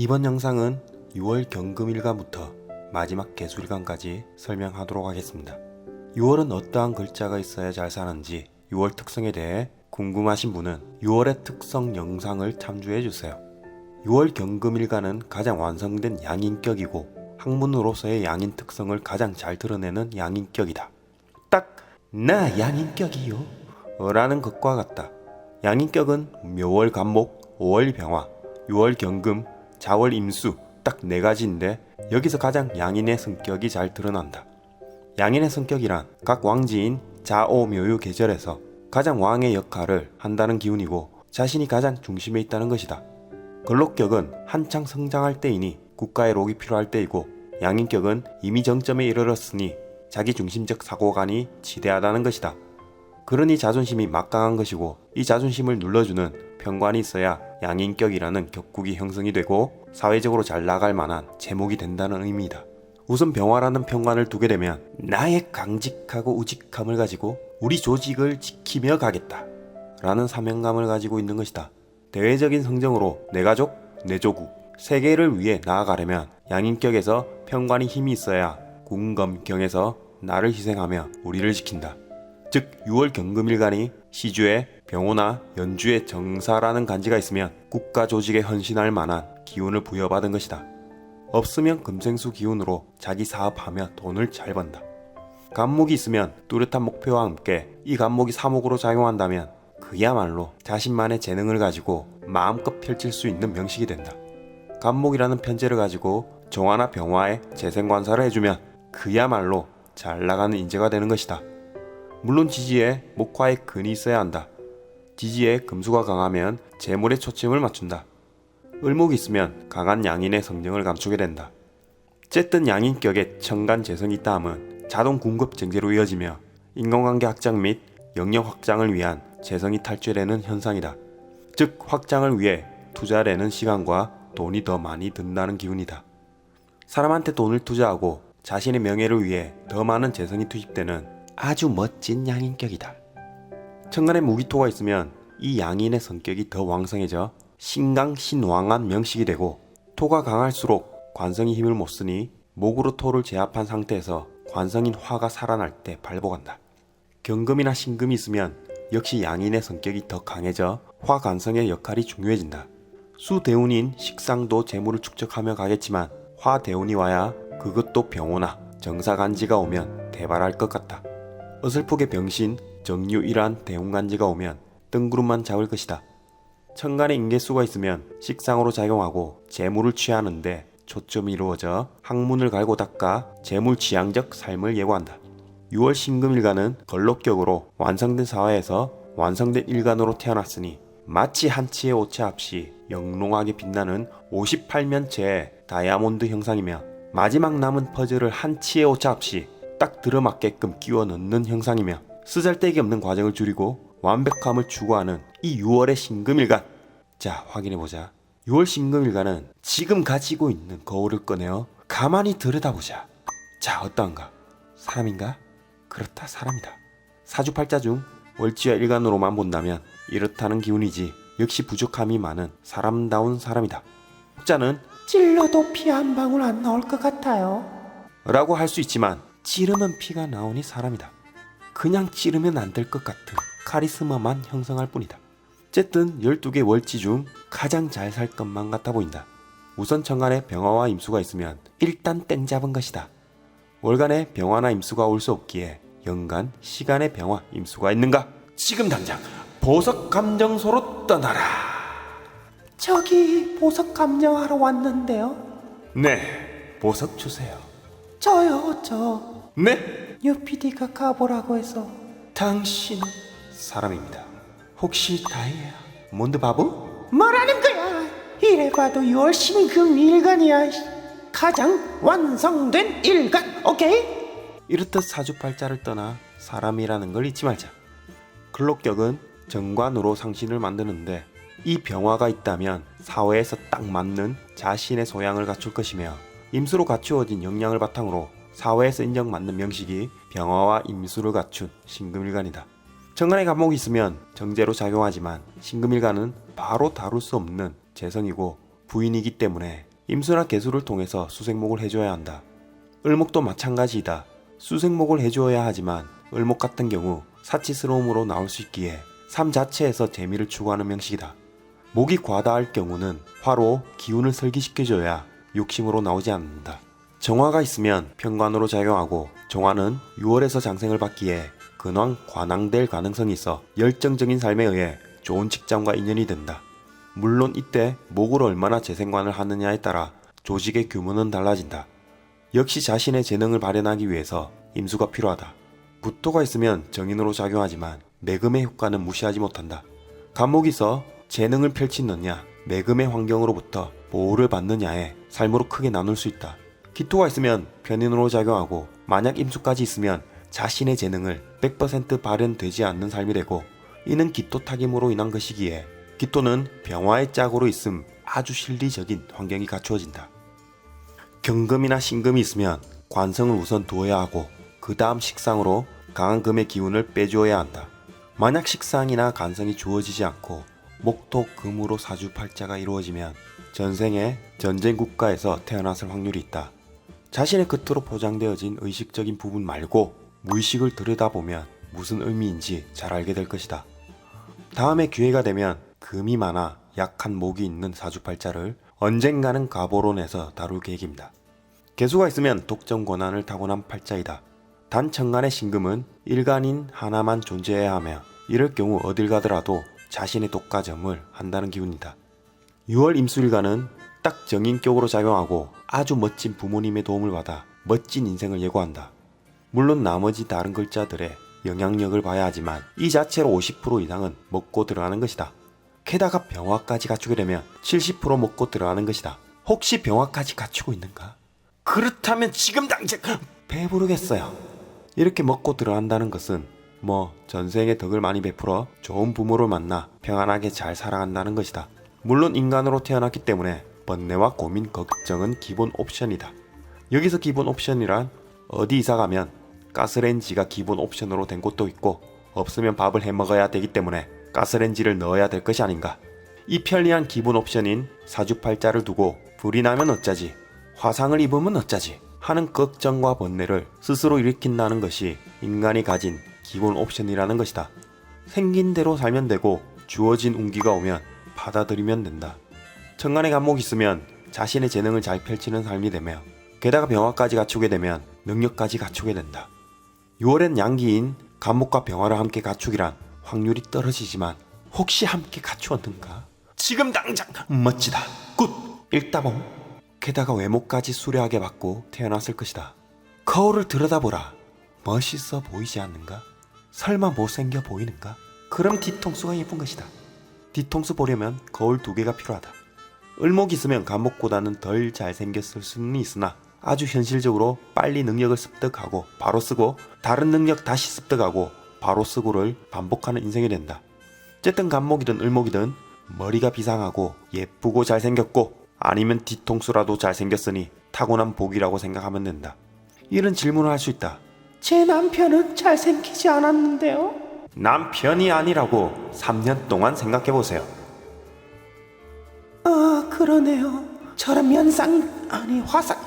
이번 영상은 6월 경금일간부터 마지막 개수일간까지 설명하도록 하겠습니다. 6월은 어떠한 글자가 있어야 잘 사는지 6월 특성에 대해 궁금하신 분은 6월의 특성 영상을 참조해주세요. 6월 경금일간은 가장 완성된 양인격이고 학문으로서의 양인 특성을 가장 잘 드러내는 양인격이다. 딱 나 양인격이요 라는 것과 같다. 양인격은 묘월 간목, 5월 병화, 6월 경금, 자월 임수 딱 4가지인데 여기서 가장 양인의 성격이 잘 드러난다. 양인의 성격이란 각 왕지인 자오묘유 계절에서 가장 왕의 역할을 한다는 기운이고 자신이 가장 중심에 있다는 것이다. 걸록격은 한창 성장할 때이니 국가의 록이 필요할 때이고 양인격은 이미 정점에 이르렀으니 자기 중심적 사고관이 지대하다는 것이다. 그러니 자존심이 막강한 것이고 이 자존심을 눌러주는 편관이 있어야 양인격이라는 격국이 형성이 되고 사회적으로 잘 나갈 만한 제목이 된다는 의미이다. 우선 병화라는 편관을 두게 되면 나의 강직하고 우직함을 가지고 우리 조직을 지키며 가겠다 라는 사명감을 가지고 있는 것이다. 대외적인 성정으로 내 가족, 내 조국, 세계를 위해 나아가려면 양인격에서 편관이 힘이 있어야 군검경에서 나를 희생하며 우리를 지킨다. 즉 6월 경금일간이 시주에 병호나 연주에 정사라는 간지가 있으면 국가 조직에 헌신할 만한 기운을 부여받은 것이다. 없으면 금생수 기운으로 자기 사업하며 돈을 잘 번다. 간목이 있으면 뚜렷한 목표와 함께 이 간목이 사목으로 작용한다면 그야말로 자신만의 재능을 가지고 마음껏 펼칠 수 있는 명식이 된다. 간목이라는 편제를 가지고 정화나 병화에 재생관사를 해주면 그야말로 잘 나가는 인재가 되는 것이다. 물론 지지에 목화에 근이 있어야 한다. 지지에 금수가 강하면 재물에 초점을 맞춘다. 을목이 있으면 강한 양인의 성정을 감추게 된다. 어쨌든 양인격에 천간 재성이 있다 함은 자동 궁급 증제로 이어지며 인간관계 확장 및 영역 확장을 위한 재성이 탈취되는 현상이다. 즉 확장을 위해 투자되는 시간과 돈이 더 많이 든다는 기운이다. 사람한테 돈을 투자하고 자신의 명예를 위해 더 많은 재성이 투입되는 아주 멋진 양인격이다. 천간에 무기토가 있으면 이 양인의 성격이 더 왕성해져 신강신왕한 명식이 되고 토가 강할수록 관성이 힘을 못 쓰니 목으로 토를 제압한 상태에서 관성인 화가 살아날 때 발복한다. 경금이나 신금이 있으면 역시 양인의 성격이 더 강해져 화관성의 역할이 중요해진다. 수대운인 식상도 재물을 축적하며 가겠지만 화대운이 와야 그것도 병호나 정사간지가 오면 대발할 것 같다. 어설프게 병신, 정유일한 대운간지가 오면 뜬구름만 잡을 것이다. 천간에 인계수가 있으면 식상으로 작용하고 재물을 취하는데 초점이 이루어져 학문을 갈고 닦아 재물지향적 삶을 예고한다. 6월 신금일간은 걸록격으로 완성된 사회에서 완성된 일간으로 태어났으니 마치 한치의 오차 없이 영롱하게 빛나는 58면체의 다이아몬드 형상이며 마지막 남은 퍼즐을 한치의 오차 없이 딱 들어맞게끔 끼워 넣는 형상이며 쓰잘데기 없는 과정을 줄이고 완벽함을 추구하는 이 6월의 신금일간. 자, 확인해보자. 6월 신금일간은 지금 가지고 있는 거울을 꺼내어 가만히 들여다보자. 자, 어떠한가? 사람인가? 그렇다, 사람이다. 사주팔자 중 월지와 일간으로만 본다면 이렇다는 기운이지 역시 부족함이 많은 사람다운 사람이다. 혹자는 찔러도 피 한 방울 안 나올 것 같아요 라고 할 수 있지만 찌르면 피가 나오니 사람이다. 그냥 찌르면 안 될 것 같은 카리스마만 형성할 뿐이다. 어쨌든 12개 월지 중 가장 잘 살 것만 같아 보인다. 우선 천간에 병화와 임수가 있으면 일단 땡 잡은 것이다. 월간에 병화나 임수가 올 수 없기에 연간 시간에 병화, 임수가 있는가? 지금 당장 보석 감정소로 떠나라. 저기 보석 감정하러 왔는데요. 네, 보석 주세요. 저요, 저. 네? 유PD가 가보라고 해서. 당신 사람입니다. 혹시 다이아 몬드 바보? 뭐라는 거야? 이래봐도 6월 신금 일간이야. 가장 완성된 일간, 오케이? 이렇듯 사주팔자를 떠나 사람이라는 걸 잊지 말자. 글록격은 정관으로 상신을 만드는데 이 병화가 있다면 사회에서 딱 맞는 자신의 소양을 갖출 것이며 임수로 갖추어진 역량을 바탕으로 사회에서 인정받는 명식이 병화와 임수를 갖춘 신금일간이다. 천간에 간목이 있으면 정제로 작용하지만 신금일간은 바로 다룰 수 없는 재성이고 부인이기 때문에 임수나 개수를 통해서 수생목을 해줘야 한다. 을목도 마찬가지이다. 수생목을 해주어야 하지만 을목 같은 경우 사치스러움으로 나올 수 있기에 삶 자체에서 재미를 추구하는 명식이다. 목이 과다할 경우는 화로 기운을 설기시켜줘야 욕심으로 나오지 않는다. 정화가 있으면 편관으로 작용하고 정화는 6월에서 장생을 받기에 근황 관항될 가능성이 있어 열정적인 삶에 의해 좋은 직장과 인연이 된다. 물론 이때 목을 얼마나 재생관을 하느냐에 따라 조직의 규모는 달라진다. 역시 자신의 재능을 발현하기 위해서 임수가 필요하다. 부토가 있으면 정인으로 작용하지만 매금의 효과는 무시하지 못한다. 간목이 있어 재능을 펼치느냐 매금의 환경으로부터 보호를 받느냐에 삶으로 크게 나눌 수 있다. 기토가 있으면 편인으로 작용하고 만약 임수까지 있으면 자신의 재능을 100% 발현되지 않는 삶이 되고 이는 기토 타김으로 인한 것이기에 기토는 병화의 짝으로 있음 아주 실리적인 환경이 갖추어진다. 경금이나 신금이 있으면 관성을 우선 두어야 하고 그 다음 식상으로 강한 금의 기운을 빼주어야 한다. 만약 식상이나 간성이 주어지지 않고 목토 금으로 사주팔자가 이루어지면 전생에 전쟁 국가에서 태어났을 확률이 있다. 자신의 겉으로 포장되어진 의식적인 부분 말고 무의식을 들여다보면 무슨 의미인지 잘 알게 될 것이다. 다음에 기회가 되면 금이 많아 약한 목이 있는 사주팔자를 언젠가는 가보론에서 다룰 계획입니다. 개수가 있으면 독점 권한을 타고난 팔자이다. 단 천간의 신금은 일간인 하나만 존재해야 하며 이럴 경우 어딜 가더라도 자신의 독과점을 한다는 기운이다. 6월 임수일간은 딱 정인격으로 작용하고 아주 멋진 부모님의 도움을 받아 멋진 인생을 예고한다. 물론 나머지 다른 글자들의 영향력을 봐야 하지만 이 자체로 50% 이상은 먹고 들어가는 것이다. 게다가 병화까지 갖추게 되면 70% 먹고 들어가는 것이다. 혹시 병화까지 갖추고 있는가? 그렇다면 지금 당장 배부르겠어요. 이렇게 먹고 들어간다는 것은 전생의 덕을 많이 베풀어 좋은 부모를 만나 평안하게 잘 살아간다는 것이다. 물론 인간으로 태어났기 때문에 번뇌와 고민, 걱정은 기본 옵션이다. 여기서 기본 옵션이란 어디 이사가면 가스레인지가 기본 옵션으로 된 곳도 있고 없으면 밥을 해먹어야 되기 때문에 가스레인지를 넣어야 될 것이 아닌가. 이 편리한 기본 옵션인 사주팔자를 두고 불이 나면 어쩌지, 화상을 입으면 어쩌지 하는 걱정과 번뇌를 스스로 일으킨다는 것이 인간이 가진 기본 옵션이라는 것이다. 생긴 대로 살면 되고 주어진 운기가 오면 받아들이면 된다. 천간에 간목이 있으면 자신의 재능을 잘 펼치는 삶이 되며 게다가 병화까지 갖추게 되면 능력까지 갖추게 된다. 6월엔 양기인 간목과 병화를 함께 갖추기란 확률이 떨어지지만 혹시 함께 갖추었는가? 지금 당장 멋지다. 굿! 일다봉. 게다가 외모까지 수려하게 받고 태어났을 것이다. 거울을 들여다보라. 멋있어 보이지 않는가? 설마 못생겨 보이는가? 그럼 뒤통수가 예쁜 것이다. 뒤통수 보려면 거울 2개가 필요하다. 을목이 있으면 간목보다는 덜 잘생겼을 수는 있으나 아주 현실적으로 빨리 능력을 습득하고 바로 쓰고 다른 능력 다시 습득하고 바로 쓰고를 반복하는 인생이 된다. 어쨌든 간목이든 을목이든 머리가 비상하고 예쁘고 잘생겼고 아니면 뒤통수라도 잘생겼으니 타고난 복이라고 생각하면 된다. 이런 질문을 할 수 있다. 제 남편은 잘생기지 않았는데요. 남편이 아니라고 3년 동안 생각해보세요. 아, 그러네요. 저런 면상 화상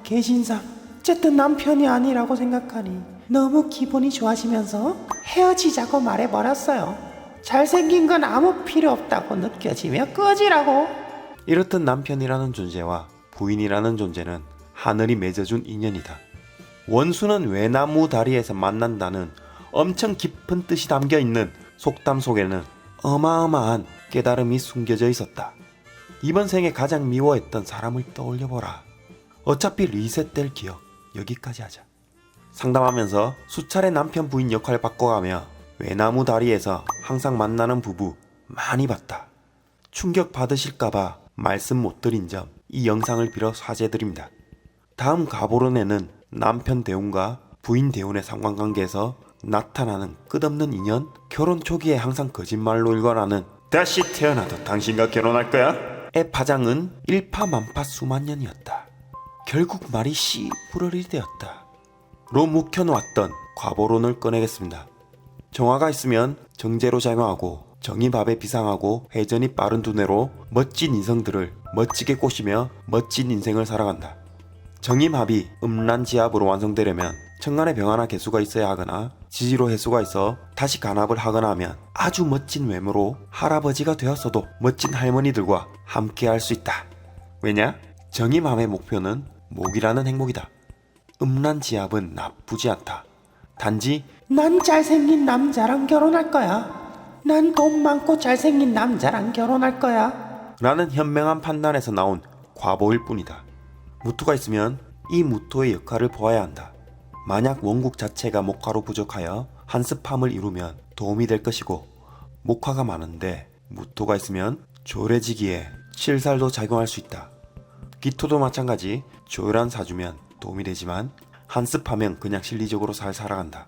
개신상 어쨌든 남편이 아니라고 생각하니 너무 기분이 좋아지면서 헤어지자고 말해버렸어요. 잘생긴 건 아무 필요 없다고 느껴지며 꺼지라고. 이렇듯 남편이라는 존재와 부인이라는 존재는 하늘이 맺어준 인연이다. 원수는 외나무 다리에서 만난다는 엄청 깊은 뜻이 담겨있는 속담 속에는 어마어마한 깨달음이 숨겨져 있었다. 이번 생에 가장 미워했던 사람을 떠올려보라. 어차피 리셋될 기억 여기까지 하자. 상담하면서 수차례 남편 부인 역할 바꿔가며 외나무 다리에서 항상 만나는 부부 많이 봤다. 충격 받으실까봐 말씀 못 드린 점 이 영상을 빌어 사죄드립니다. 다음 가보론에는 남편 대운과 부인 대운의 상관관계에서 나타나는 끝없는 인연, 결혼 초기에 항상 거짓말로 일관하는 다시 태어나도 당신과 결혼할 거야? 의 파장은 일파만파 수만년이었다. 결국 말이 씨부러리 되었다. 로 묵혀놓았던 과보론을 꺼내겠습니다. 정화가 있으면 정제로 작용하고 정의밥에 비상하고 회전이 빠른 두뇌로 멋진 이성들을 멋지게 꼬시며 멋진 인생을 살아간다. 정의밥이 음란지압으로 완성되려면 천간에 병하나 개수가 있어야 하거나 지지로 해수가 있어 다시 간합을 하거나 하면 아주 멋진 외모로 할아버지가 되었어도 멋진 할머니들과 함께 할 수 있다. 왜냐? 정의맘의 목표는 목이라는 행복이다. 음란지압은 나쁘지 않다. 단지 난 잘생긴 남자랑 결혼할 거야. 난 돈 많고 잘생긴 남자랑 결혼할 거야. 라는 현명한 판단에서 나온 과보일 뿐이다. 무토가 있으면 이 무토의 역할을 보아야 한다. 만약 원국 자체가 목화로 부족하여 한습함을 이루면 도움이 될 것이고, 목화가 많은데 무토가 있으면 조래지기에 칠살도 작용할 수 있다. 기토도 마찬가지. 조율한 사주면 도움이 되지만 한습하면 그냥 실리적으로 잘 살아간다.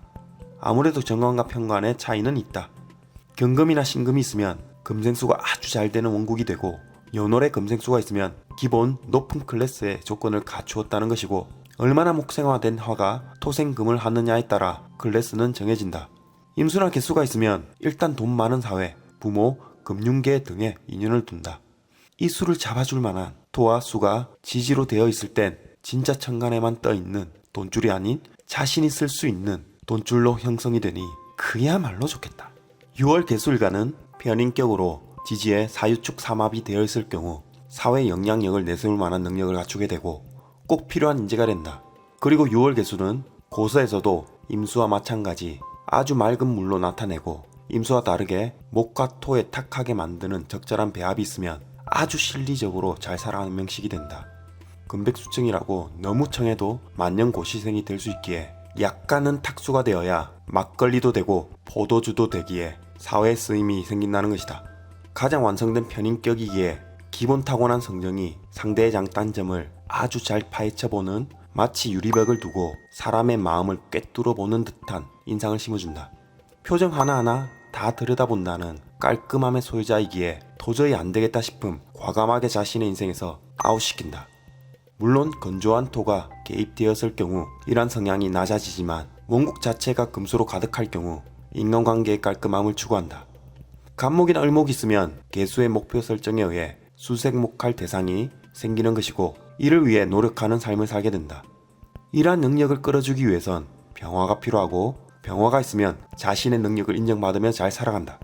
아무래도 정관과 편관의 차이는 있다. 경금이나 신금이 있으면 금생수가 아주 잘 되는 원국이 되고, 연월에 금생수가 있으면 기본 높은 클래스의 조건을 갖추었다는 것이고, 얼마나 목생화된 화가 토생금을 하느냐에 따라 클래스는 정해진다. 임수나 개수가 있으면 일단 돈 많은 사회, 부모, 금융계 등에 인연을 둔다. 이 수를 잡아줄 만한 토와 수가 지지로 되어 있을 땐 진짜 천간에만 떠있는 돈줄이 아닌 자신이 쓸 수 있는 돈줄로 형성이 되니 그야말로 좋겠다. 6월 개수일간은 편인격으로 지지에 사유축 삼합이 되어 있을 경우 사회 영향력을 내세울 만한 능력을 갖추게 되고 꼭 필요한 인재가 된다. 그리고 6월 개수는 고서에서도 임수와 마찬가지 아주 맑은 물로 나타내고, 임수와 다르게 목과 토에 탁하게 만드는 적절한 배합이 있으면 아주 실리적으로 잘 살아가는 명식이 된다. 금백수청이라고 너무 청해도 만년고시생이 될 수 있기에 약간은 탁수가 되어야 막걸리도 되고 포도주도 되기에 사회에 쓰임이 생긴다는 것이다. 가장 완성된 편인격이기에 기본 타고난 성정이 상대의 장단점을 아주 잘 파헤쳐보는, 마치 유리벽을 두고 사람의 마음을 꿰뚫어보는 듯한 인상을 심어준다. 표정 하나하나 다 들여다본다는 깔끔함의 소유자이기에 도저히 안되겠다 싶음 과감하게 자신의 인생에서 아웃시킨다. 물론 건조한 토가 개입되었을 경우 이러한 성향이 낮아지지만, 원국 자체가 금수로 가득할 경우 인간관계의 깔끔함을 추구한다. 간목이나 을목이 있으면 개수의 목표 설정에 의해 수색목할 대상이 생기는 것이고, 이를 위해 노력하는 삶을 살게 된다. 이러한 능력을 끌어주기 위해선 병화가 필요하고, 병화가 있으면 자신의 능력을 인정받으며 잘 살아간다.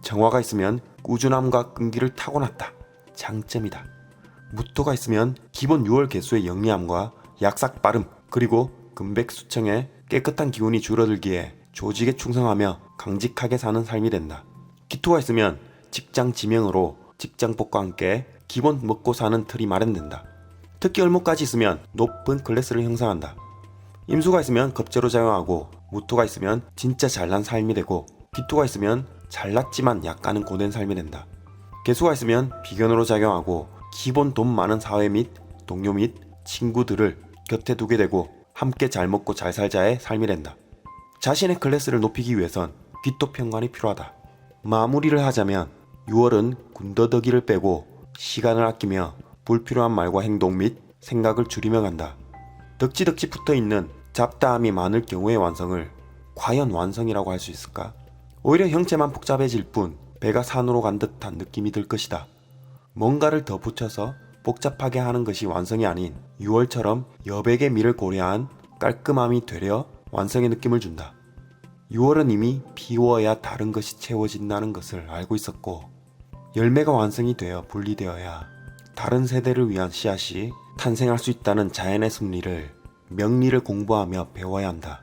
정화가 있으면 꾸준함과 끈기를 타고났다. 장점이다. 무토가 있으면 기본 6월 개수의 영리함과 약삭 빠름, 그리고 금백수청의 깨끗한 기운이 줄어들기에 조직에 충성하며 강직하게 사는 삶이 된다. 기토가 있으면 직장 지명으로 직장복과 함께 기본 먹고 사는 틀이 마련된다. 특히 을목까지 있으면 높은 클래스를 형성한다. 임수가 있으면 겁재로 작용하고, 무토가 있으면 진짜 잘난 삶이 되고, 기토가 있으면 잘났지만 약간은 고된 삶이 된다. 개수가 있으면 비견으로 작용하고 기본 돈 많은 사회 및 동료 및 친구들을 곁에 두게 되고 함께 잘 먹고 잘 살자의 삶이 된다. 자신의 클래스를 높이기 위해선 기토 편관이 필요하다. 마무리를 하자면 6월은 군더더기를 빼고 시간을 아끼며 불필요한 말과 행동 및 생각을 줄이며 간다. 덕지덕지 붙어있는 잡다함이 많을 경우의 완성을 과연 완성이라고 할 수 있을까? 오히려 형체만 복잡해질 뿐 배가 산으로 간 듯한 느낌이 들 것이다. 뭔가를 더 붙여서 복잡하게 하는 것이 완성이 아닌 6월처럼 여백의 미를 고려한 깔끔함이 되려 완성의 느낌을 준다. 6월은 이미 비워야 다른 것이 채워진다는 것을 알고 있었고, 열매가 완성이 되어 분리되어야 다른 세대를 위한 씨앗이 탄생할 수 있다는 자연의 섭리를, 명리를 공부하며 배워야 한다.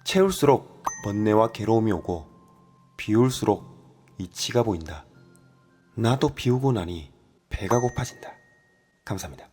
채울수록 번뇌와 괴로움이 오고 비울수록 이치가 보인다. 나도 비우고 나니 배가 고파진다. 감사합니다.